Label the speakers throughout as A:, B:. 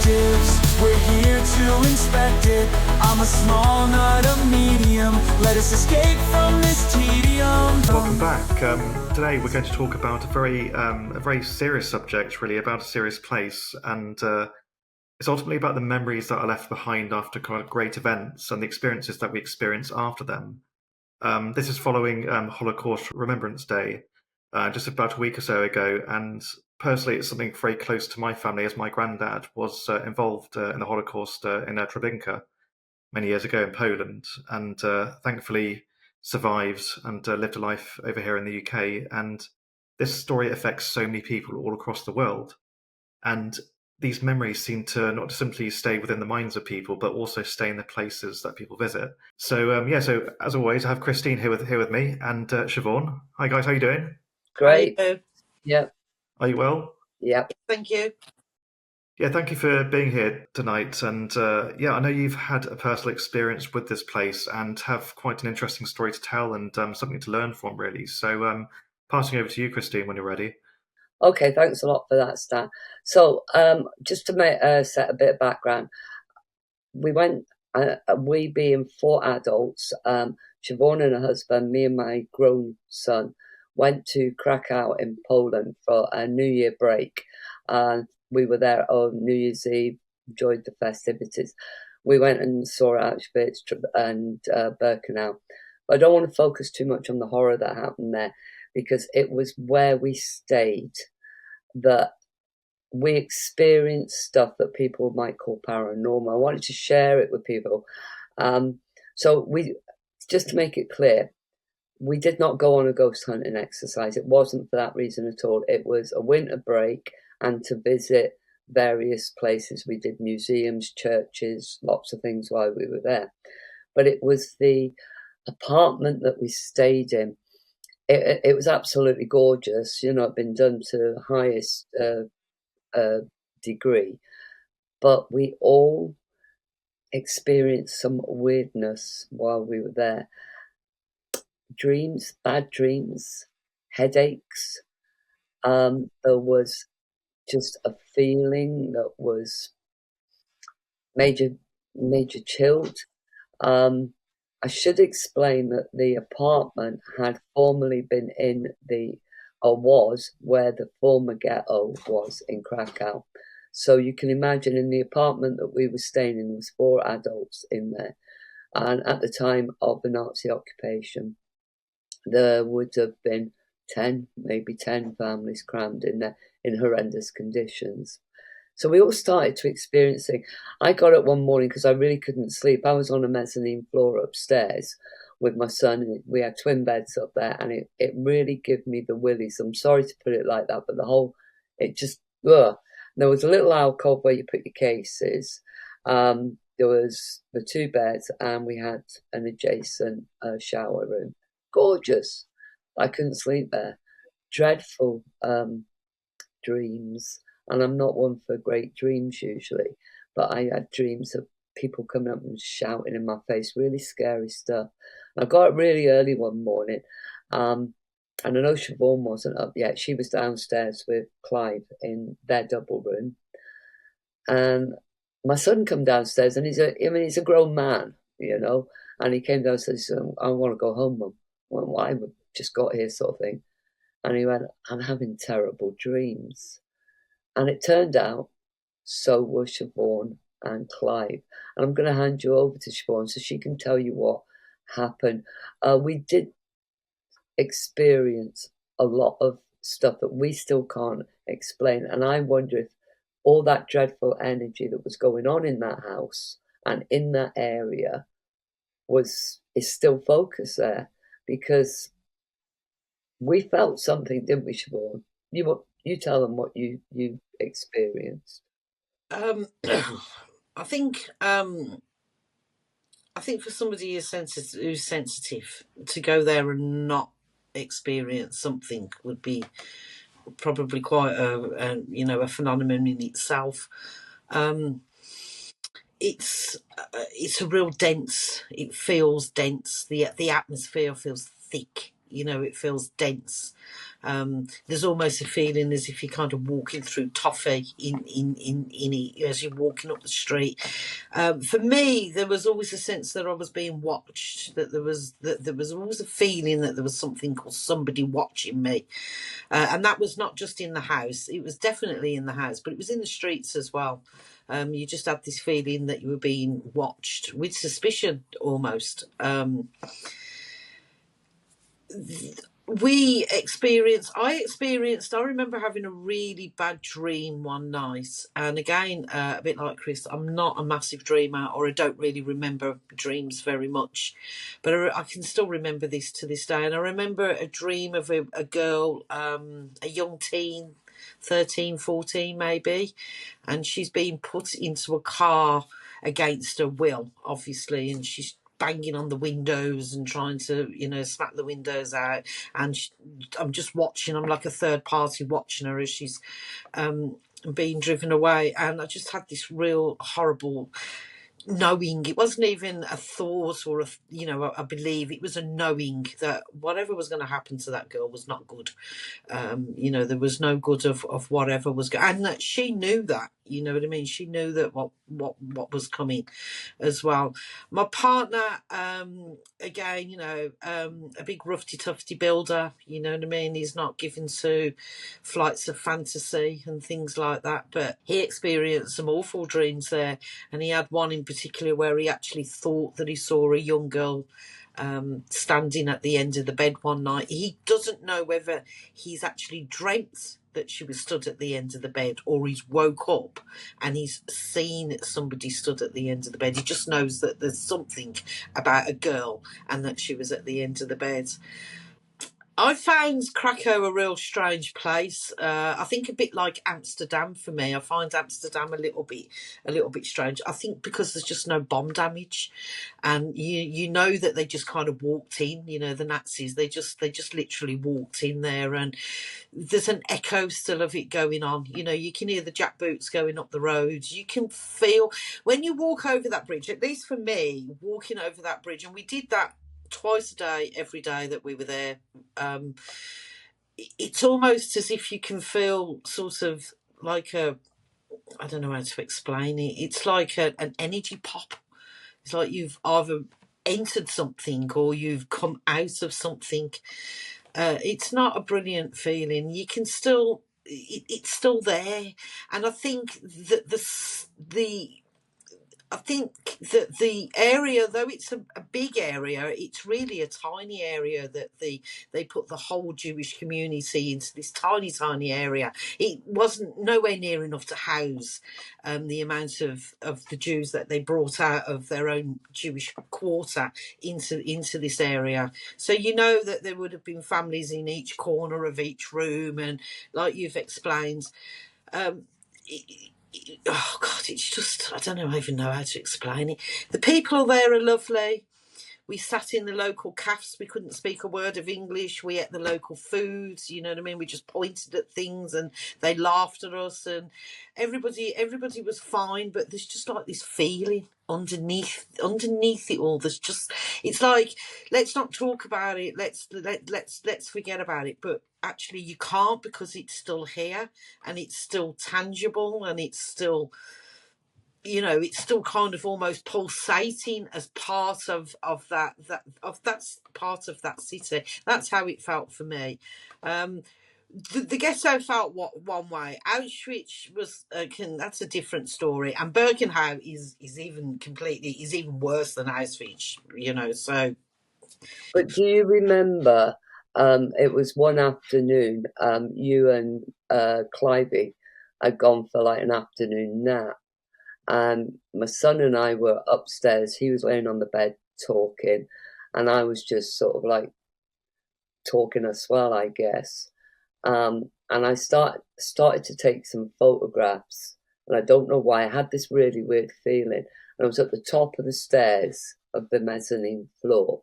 A: perspectives, we're here to inspect it. I'm a small nut, a medium, let us escape from this tedium.
B: Welcome back. Today we're going to talk about a very serious subject, really, about a serious place, and it's ultimately about the memories that are left behind after great events and the experiences that we experience after them. This is following Holocaust Remembrance Day, just about a week or so ago, and personally it's something very close to my family, as my granddad was involved in the Holocaust in Treblinka many years ago in Poland, and thankfully survived and lived a life over here in the UK. And this story affects so many people all across the world. And these memories seem to not simply stay within the minds of people, but also stay in the places that people visit. So so as always, I have Christine here with me, and Siobhan. Hi guys, how you doing?
C: Great.
D: Hi,
C: Yep.
B: Are you well?
C: Yep.
D: thank you.
B: Yeah, thank you for being here tonight. And I know you've had a personal experience with this place and have quite an interesting story to tell and something to learn from, really. So passing over to you, Christine, when you're ready.
C: Okay, thanks a lot for that, Stan. So, just to set a bit of background, we went, we being 4 adults, Siobhan and her husband, me and my grown son, went to Krakow in Poland for a New Year break. We were there on New Year's Eve, enjoyed the festivities. We went and saw Auschwitz and Birkenau. But I don't want to focus too much on the horror that happened there, because it was where we stayed that we experienced stuff that people might call paranormal. I wanted to share it with people. So just to make it clear, we did not go on a ghost hunting exercise. It wasn't for that reason at all. It was a winter break and to visit various places. We did museums, churches, lots of things while we were there. But it was the apartment that we stayed in. It was absolutely gorgeous. It'd been done to the highest degree. But we all experienced some weirdness while we were there. Dreams, bad dreams, headaches. There was just a feeling that was major chilled. I should explain that the apartment had formerly been was where the former ghetto was in Krakow. So you can imagine, in the apartment that we were staying in, there was 4 adults in there. And at the time of the Nazi occupation, there would have been 10, maybe 10 families crammed in there in horrendous conditions. So we all started to experience it. I got up one morning because I really couldn't sleep. I was on a mezzanine floor upstairs with my son, and we had twin beds up there, and it really gave me the willies. I'm sorry to put it like that, but there was a little alcove where you put your cases. There was the 2 beds, and we had an adjacent shower room. Gorgeous. I couldn't sleep there. Dreadful dreams. And I'm not one for great dreams usually, but I had dreams of people coming up and shouting in my face, really scary stuff. And I got up really early one morning, and I know Siobhan wasn't up yet. She was downstairs with Clive in their double room. And my son come downstairs, and he's a grown man, and he came downstairs and said, I want to go home, Mum. Well, why? We just got here, sort of thing. And he went, I'm having terrible dreams. And it turned out so were Siobhan and Clive. And I'm going to hand you over to Siobhan so she can tell you what happened. We did experience a lot of stuff that we still can't explain. And I wonder if all that dreadful energy that was going on in that house and in that area is still focused there, because we felt something, didn't we, Siobhan? You tell them what you experienced.
D: I think for somebody who's sensitive to go there and not experience something would be probably quite a phenomenon in itself. It's a real dense. It feels dense. The atmosphere feels thick. You know, it feels dense. There's almost a feeling as if you're kind of walking through toffee in it as you're walking up the street. For me, there was always a sense that I was being watched, that there was always a feeling that there was something called somebody watching me. And that was not just in the house, it was definitely in the house, but it was in the streets as well. You just had this feeling that you were being watched with suspicion almost. I remember having a really bad dream one night. And again, a bit like Chris, I'm not a massive dreamer, or I don't really remember dreams very much. But I can still remember this to this day. And I remember a dream of a girl, a young teen, 13, 14 maybe. And she's being put into a car against her will, obviously. And she's banging on the windows and trying to, smack the windows out. And I'm just watching. I'm like a third party watching her as she's being driven away. And I just had this real horrible knowing. It wasn't even a thought or a belief. It was a knowing that whatever was going to happen to that girl was not good. There was no good of whatever was going, and that she knew that. You know what I mean? She knew that what was coming as well. My partner, again, a big roughy tufty builder. You know what I mean? He's not given to flights of fantasy and things like that. But he experienced some awful dreams there, and he had one in particular where he actually thought that he saw a young girl standing at the end of the bed one night. He doesn't know whether he's actually dreamt that she was stood at the end of the bed, or he's woke up and he's seen somebody stood at the end of the bed. He just knows that there's something about a girl and that she was at the end of the bed. I found Krakow a real strange place. I think a bit like Amsterdam for me. I find Amsterdam a little bit strange. I think because there's just no bomb damage, and you know that they just kind of walked in. The Nazis. They just literally walked in there, and there's an echo still of it going on. You can hear the jackboots going up the roads. You can feel when you walk over that bridge. At least for me, walking over that bridge, and we did that twice a day, every day that we were there. It's almost as if you can feel sort of like I don't know how to explain it. It's like an energy pop. It's like you've either entered something or you've come out of something. It's not a brilliant feeling. You can still, it's still there. And I think that the area, though it's a big area, it's really a tiny area that they put the whole Jewish community into this tiny area. It wasn't nowhere near enough to house the amount of the Jews that they brought out of their own Jewish quarter into this area. So that there would have been families in each corner of each room, and like you've explained, oh God, it's just, I don't even know how to explain it. The people there are lovely. We sat in the local cafes. We couldn't speak a word of English. We ate the local foods. You know what I mean? We just pointed at things and they laughed at us, and everybody was fine. But there's just like this feeling underneath it all. There's just, it's like, let's not talk about it. Let's forget about it. But actually you can't, because it's still here and it's still tangible, and it's still, it's still kind of almost pulsating as part of that's part of that city. That's how it felt for me. The ghetto felt one way. Auschwitz was that's a different story, and Birkenau is even worse than Auschwitz. So.
C: But do you remember? It was one afternoon. You and Clivey had gone for like an afternoon nap, and my son and I were upstairs. He was laying on the bed talking, and I was just sort of like talking as well, I guess. And I started to take some photographs, and I don't know why I had this really weird feeling. And I was at the top of the stairs of the mezzanine floor,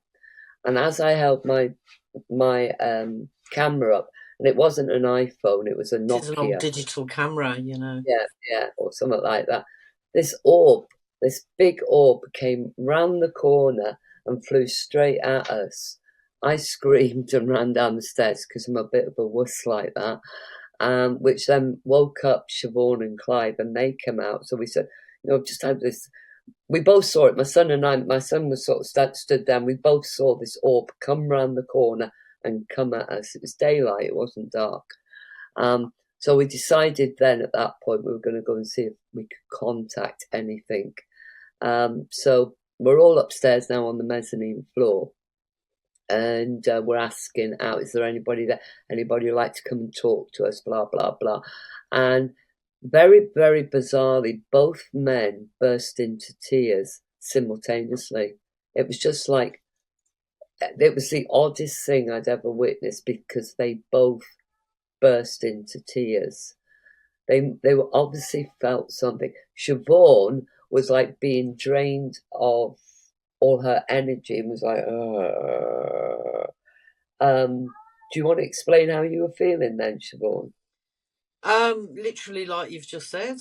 C: and as I held my camera up, and it wasn't an iPhone, it was a Nokia.
D: It's an old digital camera,
C: Yeah, or something like that. This big orb came round the corner and flew straight at us. I screamed and ran down the stairs because I'm a bit of a wuss like that, which then woke up Siobhan and Clive, and they came out. So we said, just had this. We both saw it. My son and I. My son was sort of stood down. We both saw this orb come round the corner and come at us. It was daylight. It wasn't dark. So we decided then at that point we were going to go and see if we could contact anything. So we're all upstairs now on the mezzanine floor, and we're asking out, is there anybody there? Anybody who'd like to come and talk to us? Blah, blah, blah. And very, very bizarrely, both men burst into tears simultaneously. It was just like, it was the oddest thing I'd ever witnessed, because they both burst into tears. They were obviously felt something. Siobhan was like being drained of all her energy and was like, do you want to explain how you were feeling then, Siobhan?
D: Literally, like you've just said,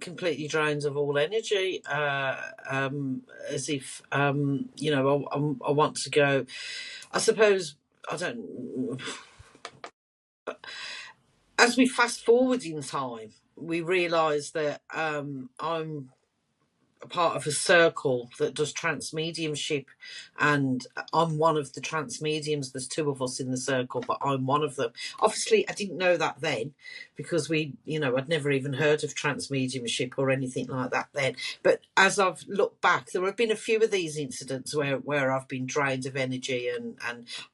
D: completely drained of all energy, as if, I want to go. I suppose, I don't. As we fast forward in time, we realise that I'm a part of a circle that does trance mediumship, and I'm one of the trance mediums. There's two of us in the circle, but I'm one of them. Obviously I didn't know that then, because I'd never even heard of trance mediumship or anything like that then. But as I've looked back, there have been a few of these incidents where I've been drained of energy and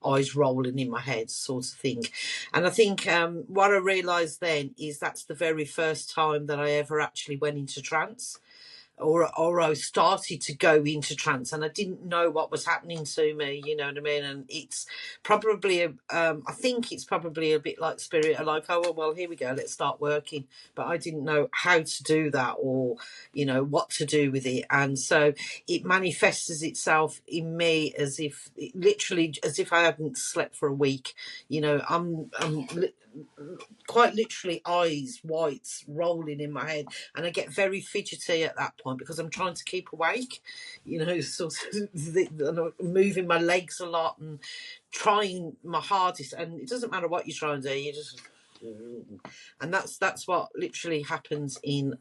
D: eyes rolling in my head, sort of thing. And I think what I realised then is that's the very first time that I ever actually went into trance, or I started to go into trance, and I didn't know what was happening to me, you know what I mean? And it's probably, I think it's probably a bit like spirit, like, oh, well, here we go, let's start working. But I didn't know how to do that, or, what to do with it. And so it manifests itself in me literally as if I hadn't slept for a week. I'm quite literally eyes whites rolling in my head, and I get very fidgety at that point because I'm trying to keep awake, sort of moving my legs a lot and trying my hardest, and it doesn't matter what you try and do, you just, and that's what literally happens in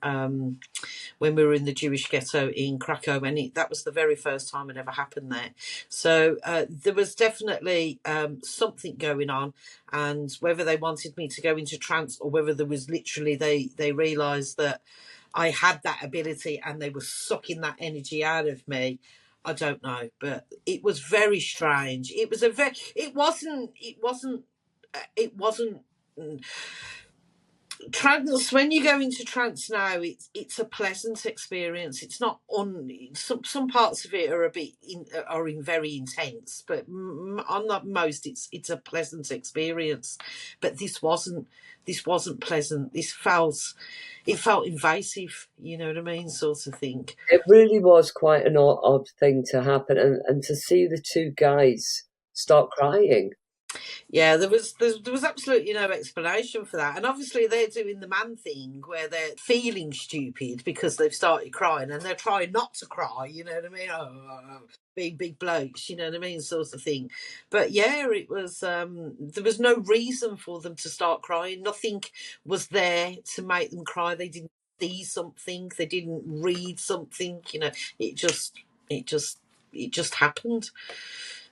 D: when we were in the Jewish ghetto in Krakow, and that was the very first time it ever happened there. So there was definitely something going on, and whether they wanted me to go into trance or whether there was literally they realised that I had that ability and they were sucking that energy out of me, I don't know. But it was very strange. It wasn't trance. When you go into trance now, it's a pleasant experience. It's not some parts of it are a bit very intense, but on the most it's a pleasant experience. But this wasn't pleasant. It felt invasive, you know what I mean, sort of thing.
C: It really was quite an odd thing to happen, and to see the two guys start crying.
D: Yeah, there was absolutely no explanation for that, and obviously they're doing the man thing where they're feeling stupid because they've started crying, and they're trying not to cry. You know what I mean? Being big blokes, you know what I mean, sort of thing. But yeah, it was. There was no reason for them to start crying. Nothing was there to make them cry. They didn't see something. They didn't read something. It just happened.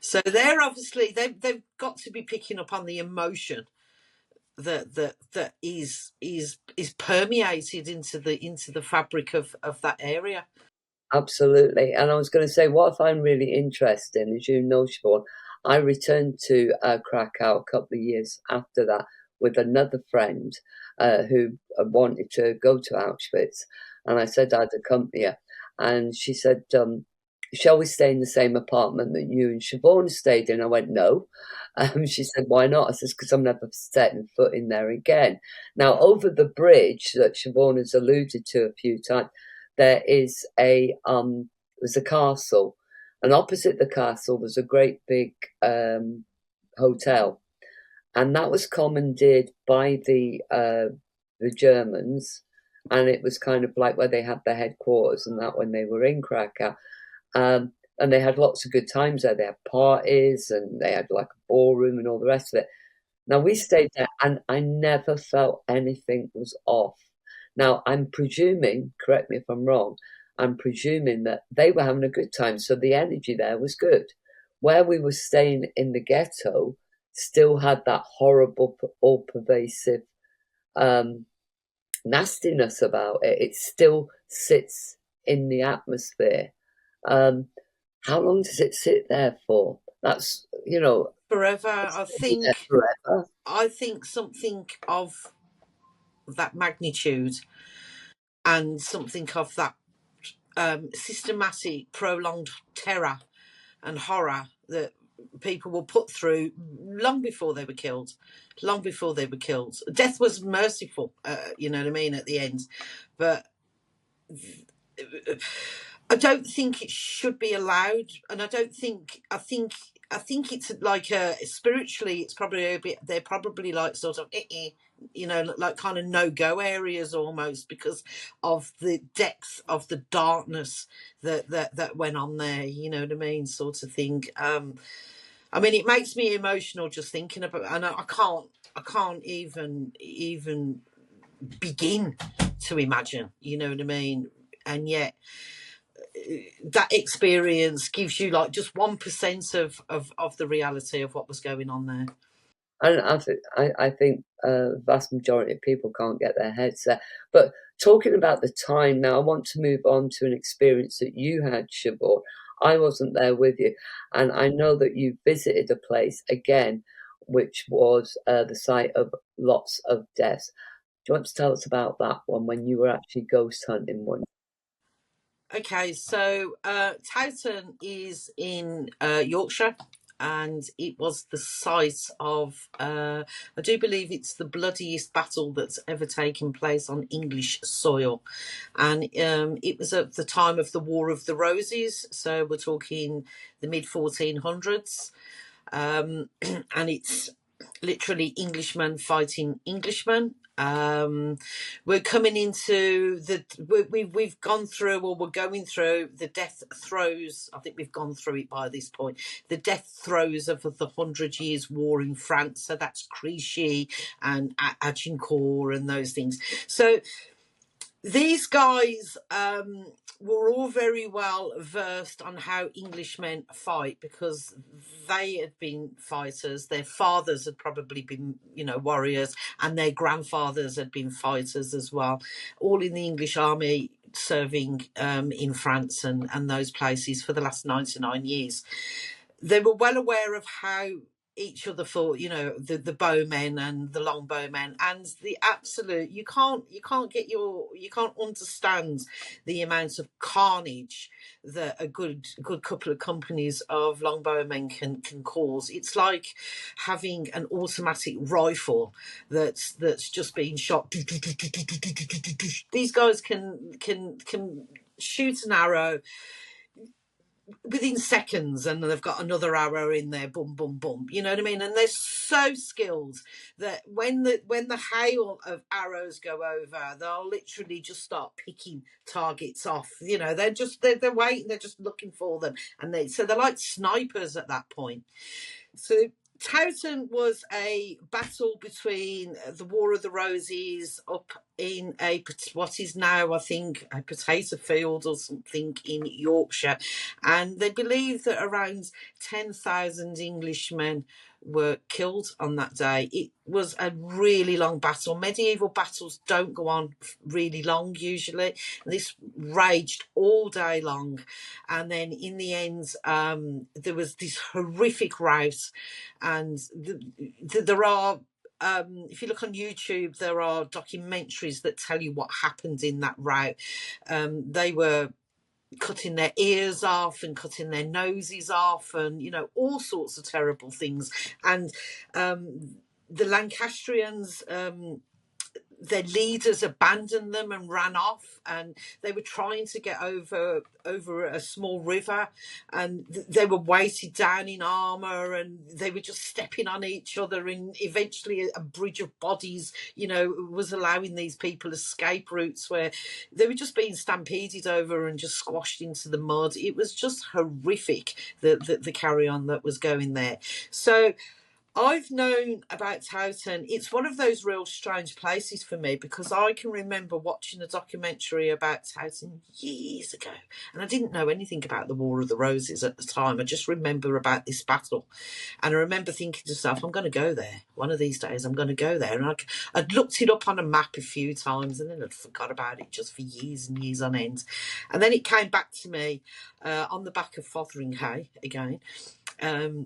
D: So they're obviously they've got to be picking up on the emotion that is permeated into the fabric of that area.
C: Absolutely. And I was going to say, what I find really interesting, as you know, Siobhan, I returned to Krakow a couple of years after that with another friend who wanted to go to Auschwitz, and I said I'd accompany her, and she said, shall we stay in the same apartment that you and Siobhan stayed in? I went, no. She said, why not? I said, because I'm never setting foot in there again. Now, over the bridge that Siobhan has alluded to a few times, there is there's a castle, and opposite the castle was a great big hotel, and that was commandeered by the Germans, and it was kind of like where they had their headquarters and that when they were in Krakow. and they had lots of good times there. They had parties and they had like a ballroom and all the rest of it. Now we stayed there and I never felt anything was off. Now I'm presuming, correct me if I'm wrong, I'm presuming that they were having a good time, so the energy there was good. Where we were staying in the ghetto still had that horrible, all pervasive nastiness about it. It still sits in the atmosphere. How long does it sit there for? That's,
D: Forever. I think
C: forever.
D: I think something of that magnitude and something of that systematic, prolonged terror and horror that people were put through long before they were killed. Long before they were killed. Death was merciful, you know what I mean, at the end. But I don't think it should be allowed, and I think it's like spiritually, it's probably a bit. They're probably like sort of, like kind of no-go areas almost because of the depth of the darkness that went on there. You know what I mean, sort of thing. I mean, it makes me emotional just thinking about, and I can't even begin to imagine. You know what I mean, and yet that experience gives you like just 1% of the reality of what was going on there.
C: And I think vast majority of people can't get their heads there. But talking about the time now, I want to move on to an experience that you had, Siobhan. I wasn't there with you, and I know that you visited a place again, which was the site of lots of deaths. Do you want to tell us about that one when you were actually ghost hunting one?
D: Okay, so Towton is in Yorkshire, and it was the site of, I do believe it's the bloodiest battle that's ever taken place on English soil. And it was at the time of the War of the Roses, so we're talking the mid-1400s. And it's literally Englishmen fighting Englishmen. We're coming into we've gone through, or we're going through the death throes. I think we've gone through it by this point. The death throes of the 100 Years' War in France. So that's Clichy and Agincourt and those things. So these guys were all very well versed on how Englishmen fight because they had been fighters. Their fathers had probably been, warriors, and their grandfathers had been fighters as well, all in the English army serving in France and those places for the last 99 years. They were well aware of how each other fought, the bowmen and the longbowmen, and the absolute you can't understand the amount of carnage that a good couple of companies of longbowmen can cause. It's like having an automatic rifle that's just being shot. These guys can shoot an arrow within seconds, and they've got another arrow in there, boom, boom, boom. You know what I mean? And they're so skilled that when the hail of arrows go over, they'll literally just start picking targets off. They're waiting, they're just looking for them, and they're like snipers at that point. So Towton was a battle between the War of the Roses up in what is now, I think, a potato field or something in Yorkshire. And they believe that around 10,000 Englishmen were killed on that day. It was a really long battle. Medieval battles don't go on really long usually. This raged all day long. And then in the end, there was this horrific rout. And there are, if you look on YouTube, there are documentaries that tell you what happened in that rout. They were cutting their ears off and cutting their noses off and, all sorts of terrible things. And the Lancastrians, their leaders abandoned them and ran off, and they were trying to get over a small river, and they were weighted down in armor, and they were just stepping on each other, and eventually a bridge of bodies, you know, was allowing these people escape routes where they were just being stampeded over and just squashed into the mud. It was just horrific, the carry on that was going there. So I've known about Towton. It's one of those real strange places for me, because I can remember watching a documentary about Towton years ago, and I didn't know anything about the War of the Roses at the time. I just remember about this battle, and I remember thinking to myself, I'm going to go there. One of these days I'm going to go there. And I'd looked it up on a map a few times, and then I'd forgot about it just for years and years on end. And then it came back to me on the back of Fotheringhay again,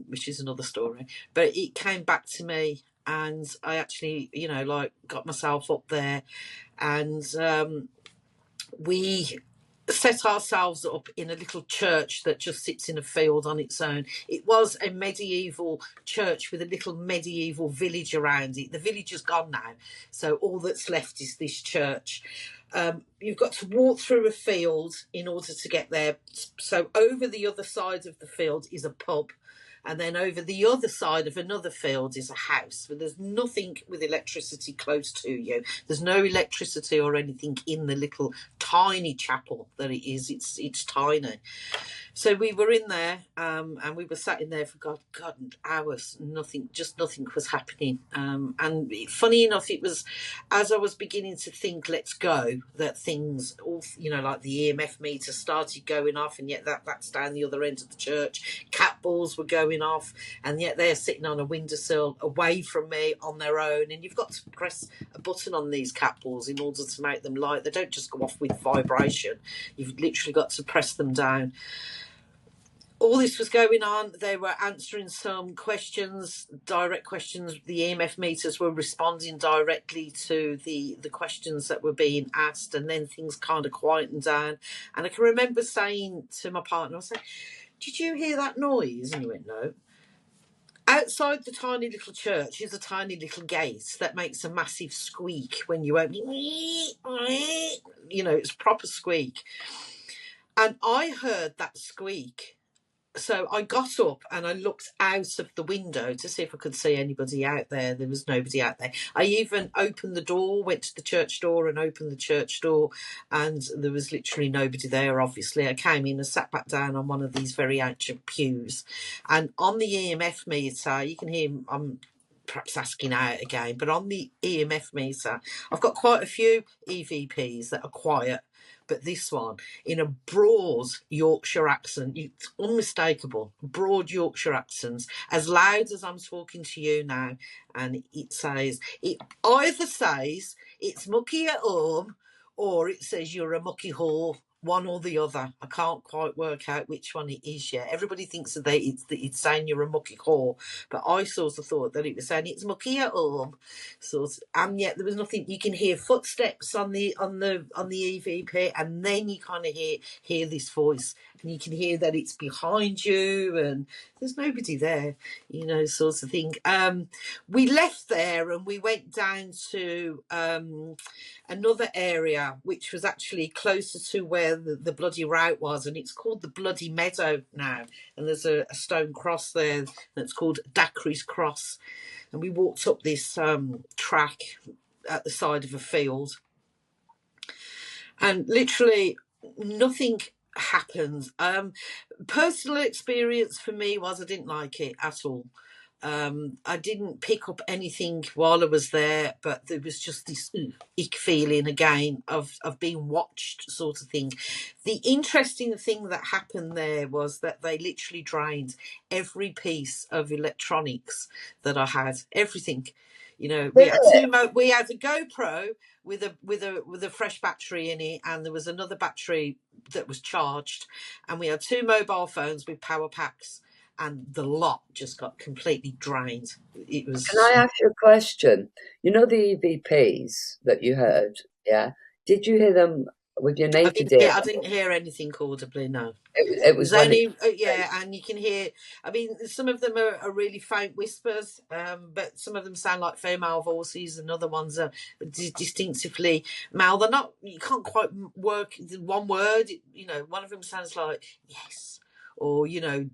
D: which is another story, but it came back to me, and I actually, you know, like, got myself up there, and we set ourselves up in a little church that just sits in a field on its own. It was a medieval church with a little medieval village around it. The village is gone now, so all that's left is this church. You've got to walk through a field in order to get there. So over the other side of the field is a pub, and then over the other side of another field is a house. But there's nothing with electricity close to you. There's no electricity or anything in the little tiny chapel that it is. It's tiny. So we were in there, and we were sat in there for God hours. Nothing was happening. And funny enough, it was as I was beginning to think, let's go, that things, all, you know, like the EMF meter started going off, and yet that's down the other end of the church. Cat balls were going off, and yet they're sitting on a windowsill away from me on their own. And you've got to press a button on these cat balls in order to make them light. They don't just go off with vibration. You've literally got to press them down. All this was going on. They were answering some questions, direct questions. The EMF meters were responding directly to the questions that were being asked, and then things kind of quietened down. And I can remember saying to my partner, I said, "Did you hear that noise?" And he went, "No." Outside the tiny little church is a tiny little gate that makes a massive squeak when you open it. You know, it's a proper squeak. And I heard that squeak. So I got up and I looked out of the window to see if I could see anybody out there. There was nobody out there. I even opened the door, went to the church door and opened the church door, and there was literally nobody there, obviously. I came in and sat back down on one of these very ancient pews. And on the EMF meter, you can hear I'm perhaps asking out again, but on the EMF meter, I've got quite a few EVPs that are quiet. But this one, in a broad Yorkshire accent, it's unmistakable, broad Yorkshire accents, as loud as I'm talking to you now. And it either says it's mucky at home, or it says you're a mucky whore, one or the other. I can't quite work out which one it is yet. Everybody thinks that it's saying you're a mucky whore, but I sort of thought that it was saying it's mucky at home. And yet there was nothing. You can hear footsteps on the EVP, and then you kind of hear this voice, and you can hear that it's behind you, and there's nobody there, you know, sort of thing. We left there and we went down to another area, which was actually closer to where the bloody route was, and it's called the Bloody Meadow now, and there's a stone cross there that's called Dacry's Cross. And we walked up this track at the side of a field, and literally nothing happened. Personal experience for me was I didn't like it at all. I didn't pick up anything while I was there, but there was just this ick feeling again of being watched, sort of thing. The interesting thing that happened there was that they literally drained every piece of electronics that I had, everything. You know, we had a GoPro with a fresh battery in it, and there was another battery that was charged, and we had two mobile phones with power packs. And the lot just got completely drained. It was.
C: Can I ask you a question? You know the EVPs that you heard, yeah? Did you hear them with your
D: I
C: naked
D: didn't
C: ear.
D: hear. I didn't hear anything audibly. No.
C: It was
D: There's
C: when it.
D: only yeah, and you can hear. I mean, some of them are really faint whispers, but some of them sound like female voices, and other ones are distinctively male. They're not. You can't quite work one word. You know, one of them sounds like yes, or dinner.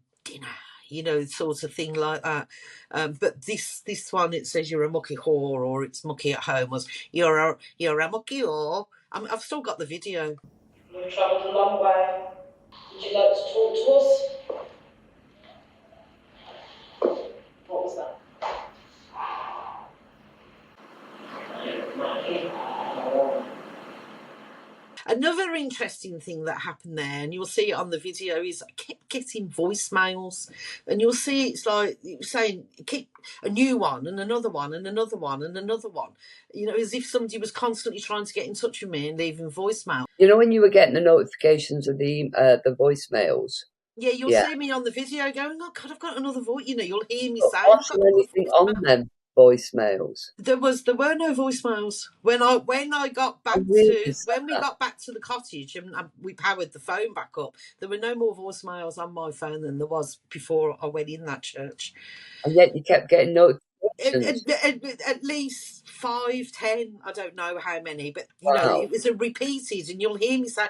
D: Sort of thing like that. But this one, it says you're a mucky whore, or it's mucky at home. Was you're a mucky whore. I've still got the video.
E: We've travelled a long way. Would you like to talk to us? What was that?
D: Another interesting thing that happened there, and you'll see it on the video, is I kept getting voicemails, and you'll see it's like saying, keep a new one and another one and another one and another one, as if somebody was constantly trying to get in touch with me and leaving voicemail.
C: You know when you were getting the notifications of the voicemails?
D: Yeah, you'll
C: Yeah.
D: see me on the video going, oh God, I've got another voice. You'll hear me
C: But
D: say,
C: was there anything on them voicemails?
D: There were no voicemails when I got back
C: Really
D: when we
C: sad.
D: got back to the cottage and we powered the phone back up. There were no more voicemails on my phone than there was before I went in that church.
C: And yet you kept getting notifications.
D: At least 5, 10, I don't know how many, but
C: Wow.
D: it was a repeated, and you'll hear me say,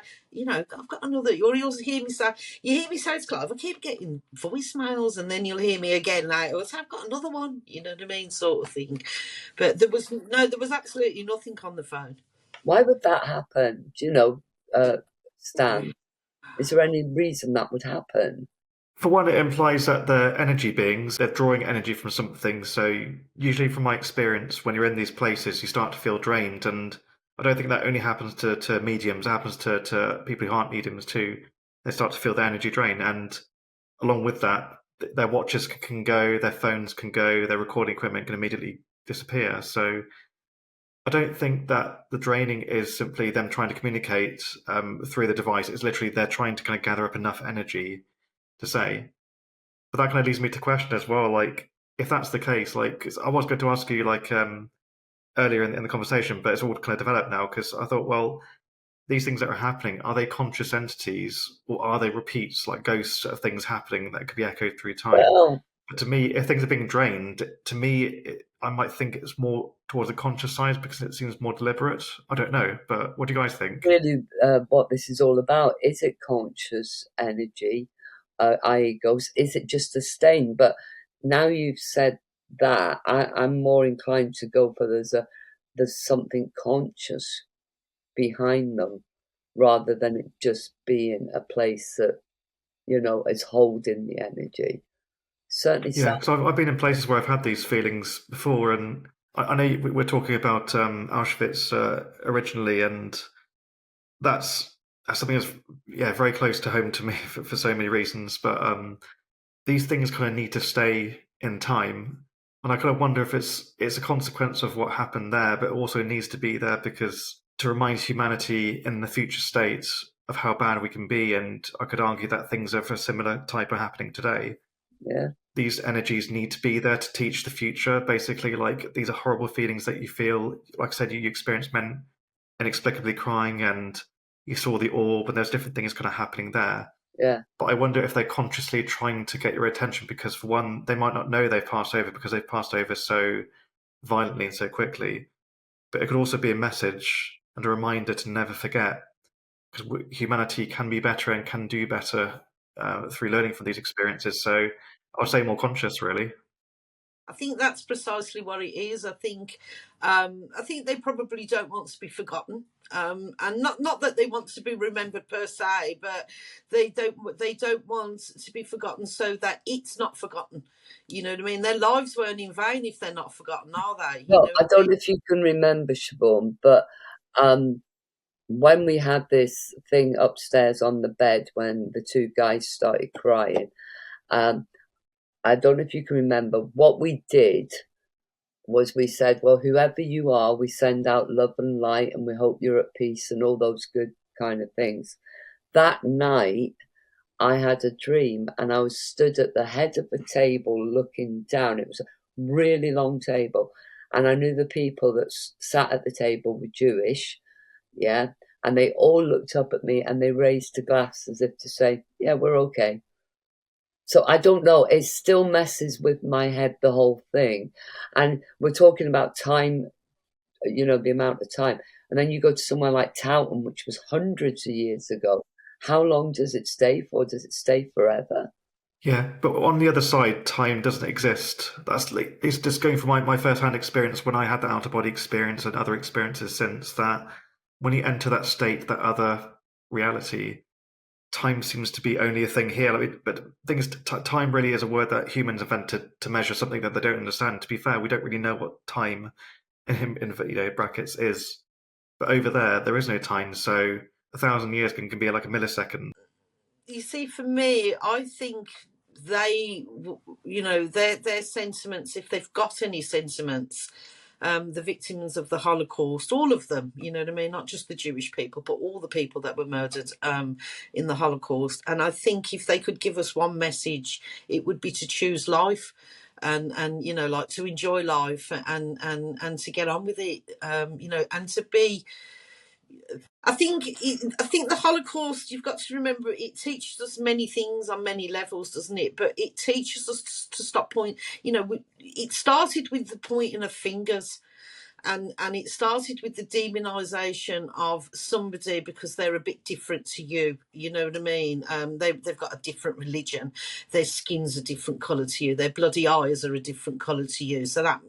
D: I've got another. You'll hear me say, you hear me say it's Clive. I keep getting voicemails, and then you'll hear me again like, I've got another one. You know what I mean, sort of thing. But there was absolutely nothing on the phone.
C: Why would that happen? Do you know, Stan? Is there any reason that would happen?
B: For one, it implies that they're energy beings. They're drawing energy from something. So usually from my experience, when you're in these places, you start to feel drained. And I don't think that only happens to mediums. It happens to people who aren't mediums too. They start to feel their energy drain. And along with that, their watches can go, their phones can go, their recording equipment can immediately disappear. So I don't think that the draining is simply them trying to communicate through the device. It's literally they're trying to kind of gather up enough energy to say. But that kind of leads me to question as well, like, if that's the case, like, 'cause I was going to ask you, like, earlier in the conversation, but it's all kind of developed now, because I thought, well, these things that are happening, are they conscious entities, or are they repeats, like ghosts of things happening that could be echoed through time?
C: Well,
B: But to me, if things are being drained, to me, I might think it's more towards the conscious side because it seems more deliberate. I don't know, but what do you guys think?
C: really, what this is all about, is it conscious energy, i.e. ghosts? Is it just a stain? But now you've said that, I'm more inclined to go for there's something conscious behind them, rather than it just being a place that, is holding the energy. Certainly.
B: Yeah, so I've been in places where I've had these feelings before, and I know we're talking about Auschwitz originally, and that's something that's very close to home to me for so many reasons. But these things kind of need to stay in time, and I kind of wonder if it's a consequence of what happened there, but also needs to be there because to remind humanity in the future state of how bad we can be. And I could argue that things of a similar type are happening today.
C: Yeah.
B: These energies need to be there to teach the future. Basically, like, these are horrible feelings that you feel. Like I said, you experienced men inexplicably crying, and you saw the orb, and there's different things kind of happening there.
C: Yeah.
B: But I wonder if they're consciously trying to get your attention because, for one, they might not know they've passed over because they've passed over so violently and so quickly. But it could also be a message and a reminder to never forget, because humanity can be better and can do better through learning from these experiences. So I would say more conscious, really.
D: I think that's precisely what it is. I think they probably don't want to be forgotten, and not that they want to be remembered per se, but they don't want to be forgotten so that it's not forgotten. You know what I mean? Their lives weren't in vain if they're not forgotten, are they?
C: Well, I don't know if you can remember, Siobhan, but when we had this thing upstairs on the bed when the two guys started crying, I don't know if you can remember, what we did was we said, well, whoever you are, we send out love and light and we hope you're at peace and all those good kind of things. That night, I had a dream and I was stood at the head of the table looking down. It was a really long table. And I knew the people that sat at the table were Jewish, yeah. And they all looked up at me and they raised a glass as if to say, yeah, we're okay. So I don't know. It still messes with my head, the whole thing. And we're talking about time, the amount of time. And then you go to somewhere like Towton, which was hundreds of years ago. How long does it stay for? Does it stay forever?
B: Yeah, but on the other side, time doesn't exist. That's like it's just going from my first-hand experience when I had the out-of-body experience and other experiences since that. When you enter that state, that other reality, time seems to be only a thing here. But things, time really is a word that humans invented to measure something that they don't understand. To be fair, we don't really know what time in brackets is. But over there is no time, so 1,000 years can be like a millisecond.
D: You see, for me, I think they, their sentiments, if they've got any sentiments, the victims of the Holocaust, all of them, you know what I mean? Not just the Jewish people, but all the people that were murdered in the Holocaust. And I think if they could give us one message, it would be to choose life. And like to enjoy life and to get on with it, and to be. I think the Holocaust. You've got to remember it teaches us many things on many levels, doesn't it? But it teaches us to stop point. It started with the pointing of fingers. And it started with the demonisation of somebody because they're a bit different to you. You know what I mean? They've got a different religion. Their skin's a different colour to you. Their bloody eyes are a different colour to you. So that,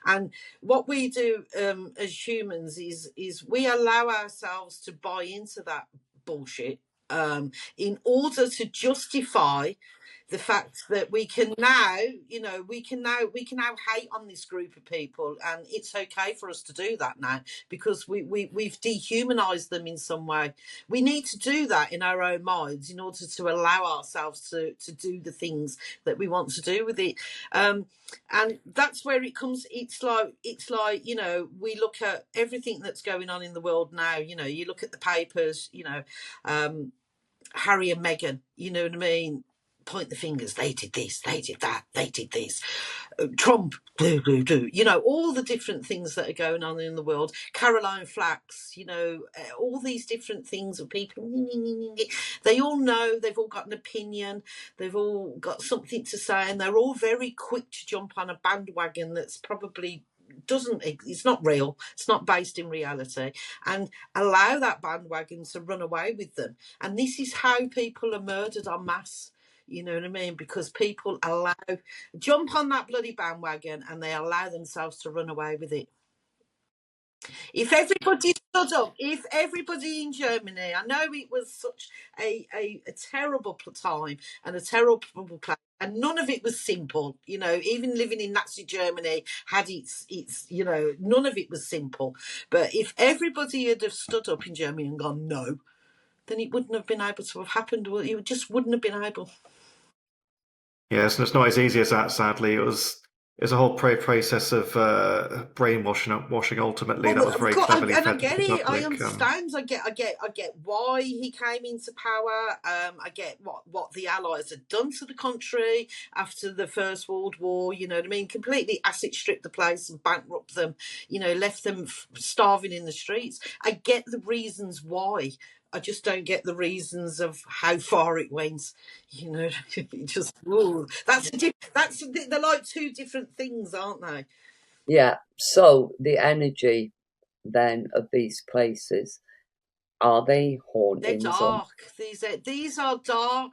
D: and what we do as humans is we allow ourselves to buy into that bullshit in order to justify the fact that we can now hate on this group of people, and it's okay for us to do that now because we've dehumanized them in some way. We need to do that in our own minds in order to allow ourselves to do the things that we want to do with it. And that's where it comes. It's like we look at everything that's going on in the world now. You look at the papers. Harry and Meghan. You know what I mean? Point the fingers. They did this. They did that. They did this. Trump. Do. All the different things that are going on in the world. Caroline Flax. All these different things of people. They all know. They've all got an opinion. They've all got something to say, and they're all very quick to jump on a bandwagon that's probably it's not real, it's not based in reality, and allow that bandwagon to run away with them. And this is how people are murdered en masse. You know what I mean? Because people jump on that bloody bandwagon and they allow themselves to run away with it. If everybody stood up, if everybody in Germany, I know it was such a terrible time and a terrible place, and none of it was simple. Even living in Nazi Germany had its none of it was simple. But if everybody had have stood up in Germany and gone no, then it wouldn't have been able to have happened. Well, it just wouldn't have been able.
B: Yes, and it's not as easy as that. Sadly, it was a whole process of brainwashing. Washing ultimately, that was very cleverly fed.
D: And I get it. I understand. I get why he came into power. I get what the Allies had done to the country after the First World War. You know what I mean? Completely asset stripped the place and bankrupt them. Left them starving in the streets. I get the reasons why. I just don't get the reasons of how far it went. It just they're like two different things, aren't they?
C: Yeah. So the energy then of these places, are they haunting?
D: They're dark. These are dark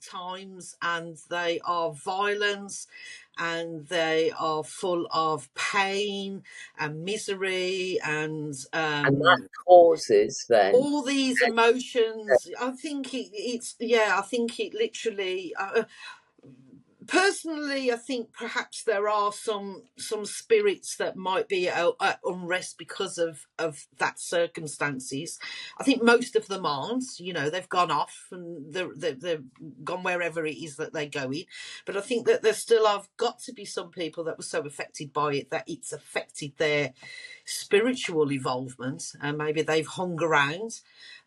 D: times, and they are violence, and they are full of pain and misery, and
C: that causes then
D: all these emotions. I think I think it literally. Personally, I think perhaps there are some spirits that might be at unrest because of that circumstances. I think most of them aren't. They've gone off and they've gone wherever it is that they're going. But I think that there still have got to be some people that were so affected by it that it's affected their spiritual involvement, and maybe they've hung around.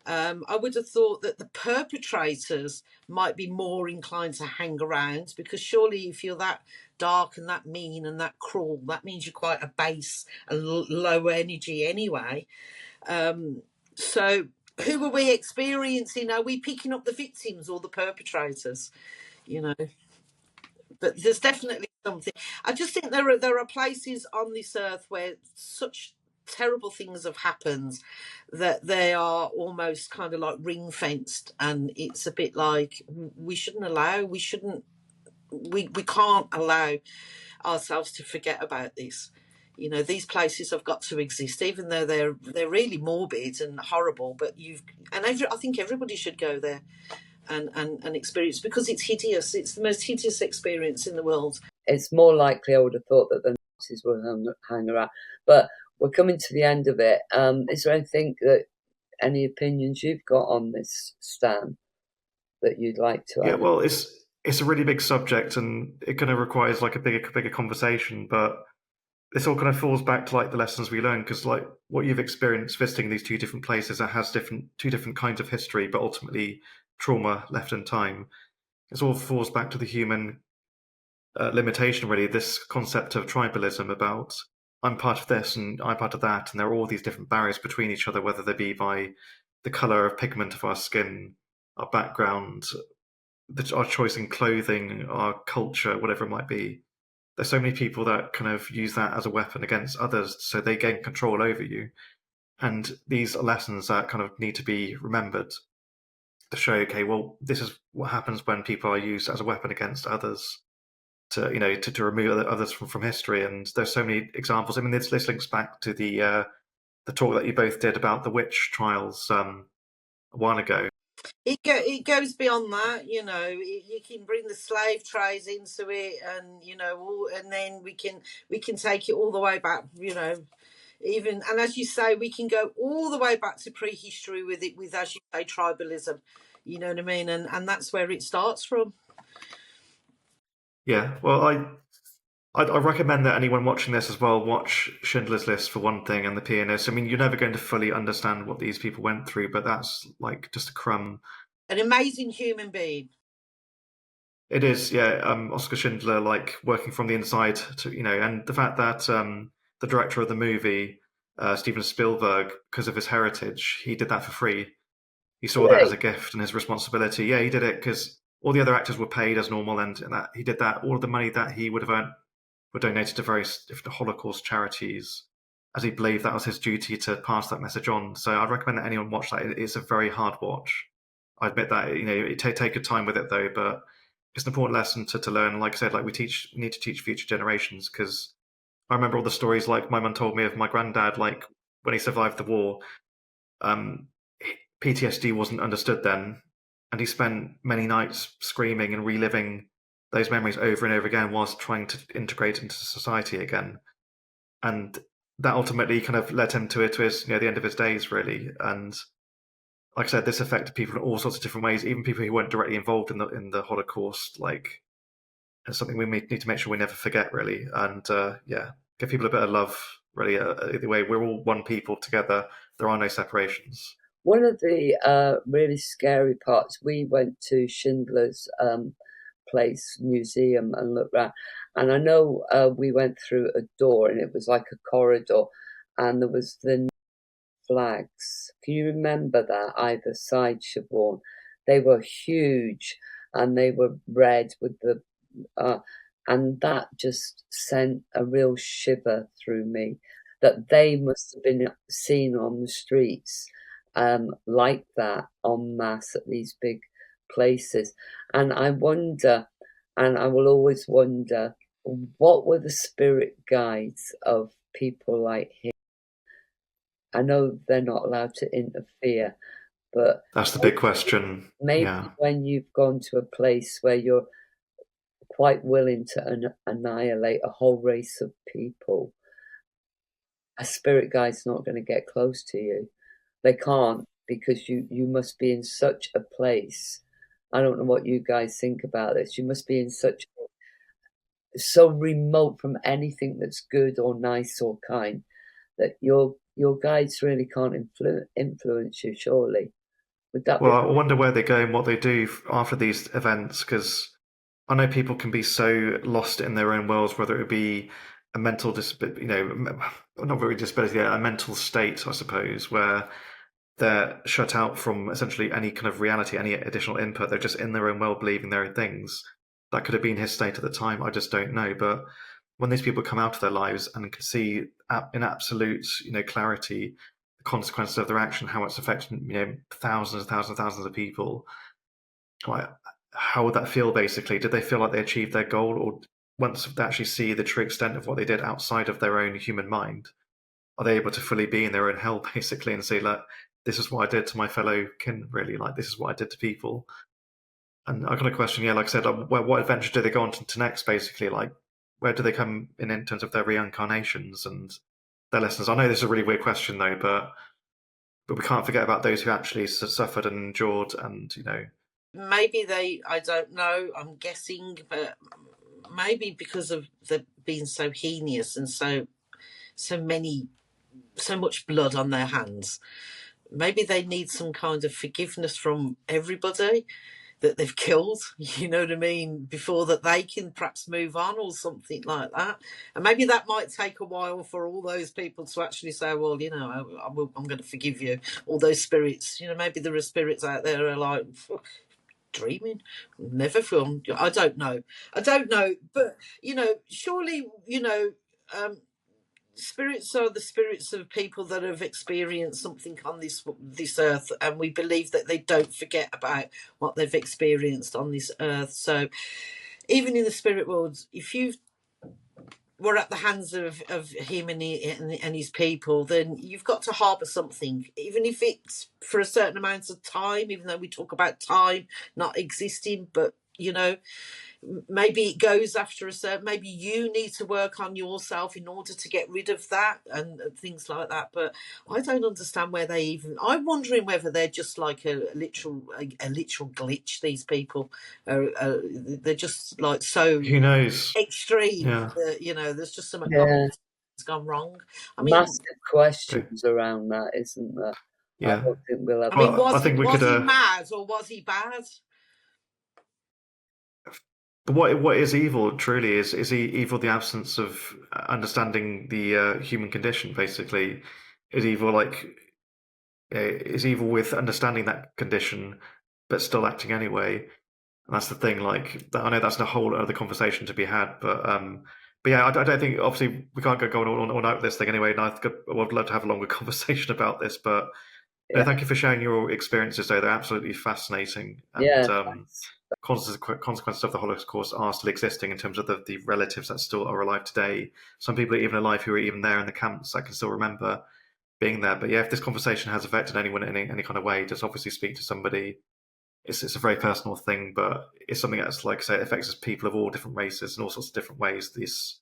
D: I would have thought that the perpetrators might be more inclined to hang around, because surely if you're that dark and that mean and that cruel, that means you're quite a base and low energy anyway. So who are we experiencing? Are we picking up the victims or the perpetrators? You know, but there's definitely something. I just think there are places on this earth where such terrible things have happened that they are almost kind of like ring fenced, and it's a bit like we shouldn't allow, we can't allow ourselves to forget about this. You know, these places have got to exist, even though they're really morbid and horrible. But I think everybody should go there and experience, because it's hideous. It's the most hideous experience in the world.
C: It's more likely, I would have thought, that the Nazis will hang around. But we're coming to the end of it. Is there any opinions you've got on this, Stan, that you'd like to add?
B: Yeah, well, it's a really big subject, and it kind of requires like a bigger conversation. But this all kind of falls back to like the lessons we learn, because like what you've experienced visiting these two different places that has two different kinds of history, but ultimately trauma left in time. It all falls back to the human limitation, really. This concept of tribalism about I'm part of this and I'm part of that, and there are all these different barriers between each other, whether they be by the color of pigment of our skin, our background, our choice in clothing, our culture, whatever it might be. There's so many people that kind of use that as a weapon against others, so they gain control over you. And these are lessons that kind of need to be remembered to show, okay, well, this is what happens when people are used as a weapon against others to remove others from history. And there's so many examples. I mean, this links back to the talk that you both did about the witch trials a while ago.
D: It goes beyond that, you know. You can bring the slave trades into it, and and then we can take it all the way back, even, and as you say, we can go all the way back to prehistory with it, with, as you say, tribalism. You know what I mean? And that's where it starts from.
B: Yeah, well, I recommend that anyone watching this as well watch Schindler's List for one thing, and The Pianist. I mean, you're never going to fully understand what these people went through, but that's like just a crumb.
D: An amazing human being.
B: It is, yeah. Oscar Schindler, like working from the inside to, and the fact that the director of the movie, Steven Spielberg, because of his heritage, he did that for free. He saw that as a gift and his responsibility. Yeah, he did it because all the other actors were paid as normal, and that he did that. All of the money that he would have earned were donated to various different Holocaust charities, as he believed that was his duty to pass that message on. So I'd recommend that anyone watch that. It's a very hard watch. I admit that, take your time with it though, but it's an important lesson to learn. Like I said, like we need to teach future generations, because I remember all the stories like my mum told me of my granddad, like when he survived the war. PTSD wasn't understood then, and he spent many nights screaming and reliving those memories over and over again whilst trying to integrate into society again. And that ultimately kind of led him to his, the end of his days, really. And like I said, this affected people in all sorts of different ways, even people who weren't directly involved in the Holocaust. Like, it's something we need to make sure we never forget, really. And give people a bit of love, really. Either way, we're all one people together. There are no separations.
C: One of the really scary parts, we went to Schindler's Place Museum and looked around. And I know we went through a door, and it was like a corridor, and there was the flags. Can you remember that either side, Siobhan? They were huge, and they were red with the and that just sent a real shiver through me, that they must have been seen on the streets like that en masse at these big places. And I wonder, and I will always wonder, what were the spirit guides of people like him? I know they're not allowed to interfere, but
B: that's the big question.
C: Maybe when you've gone to a place where you're quite willing to annihilate a whole race of people, a spirit guide's not going to get close to you. They can't, because you must be in such a place. I don't know what you guys think about this. You must be in so remote from anything that's good or nice or kind, that your guides really can't influence you, surely. Would that
B: I wonder where they go and what they do after these events, because I know people can be so lost in their own worlds, whether it be a mental disability, not really disability, a mental state, I suppose, where they're shut out from essentially any kind of reality, any additional input. They're just in their own world, believing their own things. That could have been his state at the time. I just don't know. But when these people come out of their lives and can see in absolute, clarity, the consequences of their action, how it's affecting, thousands and thousands and thousands of people, how would that feel? Basically, did they feel like they achieved their goal, or once they actually see the true extent of what they did outside of their own human mind, are they able to fully be in their own hell, basically, and say, like, this is what I did to my fellow kin, really, like, this is what I did to people? And I got a question, like I said, what adventure do they go on to next, basically? Like, where do they come in terms of their reincarnations and their lessons? I know this is a really weird question, though, but we can't forget about those who actually suffered and endured, and,
D: Maybe I don't know, I'm guessing, but maybe because of them being so heinous and so much blood on their hands, maybe they need some kind of forgiveness from everybody that they've killed, you know what I mean, before that they can perhaps move on or something like that. And maybe that might take a while for all those people to actually say, well, I'm going to forgive you. All those spirits, maybe there are spirits out there who are like, dreaming, never filmed. I don't know, but surely, spirits are the spirits of people that have experienced something on this earth, and we believe that they don't forget about what they've experienced on this earth. So even in the spirit world, if you were at the hands of him and his people, then you've got to harbour something, even if it's for a certain amount of time, even though we talk about time not existing, but maybe it goes after a certain, maybe you need to work on yourself in order to get rid of that and things like that. But I don't understand where I'm wondering whether they're just like a literal glitch. These people they're just like so
B: who knows?
D: extreme that, there's just so much that's gone wrong. I mean,
C: massive questions around that, isn't there?
B: Yeah.
C: I don't think we'll have.
D: I mean,
B: I think
D: was he mad or was he bad?
B: But what is evil truly is evil the absence of understanding the human condition, basically? Is evil with understanding that condition but still acting anyway? And that's the thing, like, I know that's a whole other conversation to be had, but yeah, I don't think, obviously we can't go on out with this thing anyway, and I would love to have a longer conversation about this, but thank you for sharing your experiences, though. They're absolutely fascinating. And consequences of the Holocaust are still existing in terms of the relatives that still are alive today. Some people are even alive who are even there in the camps. I can still remember being there. But yeah, if this conversation has affected anyone in any kind of way, just obviously speak to somebody. It's a very personal thing, but it's something that's, like I say, it affects people of all different races in all sorts of different ways. This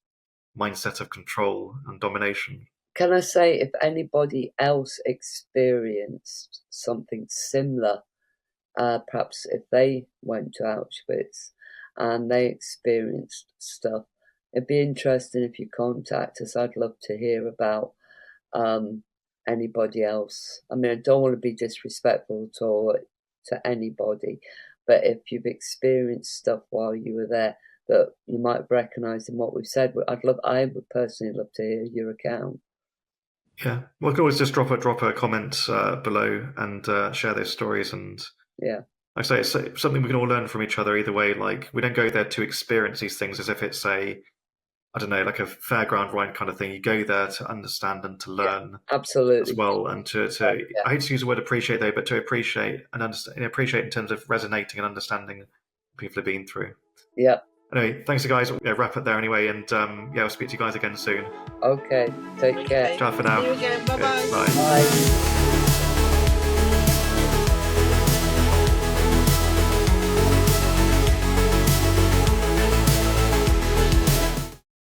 B: mindset of control and domination.
C: Can I say, if anybody else experienced something similar, perhaps if they went to Auschwitz and they experienced stuff, it'd be interesting if you contact us. I'd love to hear about anybody else. I mean, I don't want to be disrespectful at all to anybody, but if you've experienced stuff while you were there that you might recognise in what we've said, I would personally love to hear your account.
B: Yeah, well, you can always just drop a comment below and share those stories. And
C: yeah,
B: like I say, it's something we can all learn from each other either way. Like, we don't go there to experience these things as if it's I don't know, like a fairground ride kind of thing. You go there to understand and to learn,
C: absolutely,
B: as well, and to I hate to use the word appreciate, though, but to appreciate and understand, appreciate in terms of resonating and understanding what people have been through.
C: Yeah.
B: Anyway, thanks, guys. We'll wrap it there anyway, and I'll speak to you guys again soon.
C: Okay, take care.
B: Ciao for now.
D: See you again. Bye-bye.
B: Okay, bye.
C: Bye.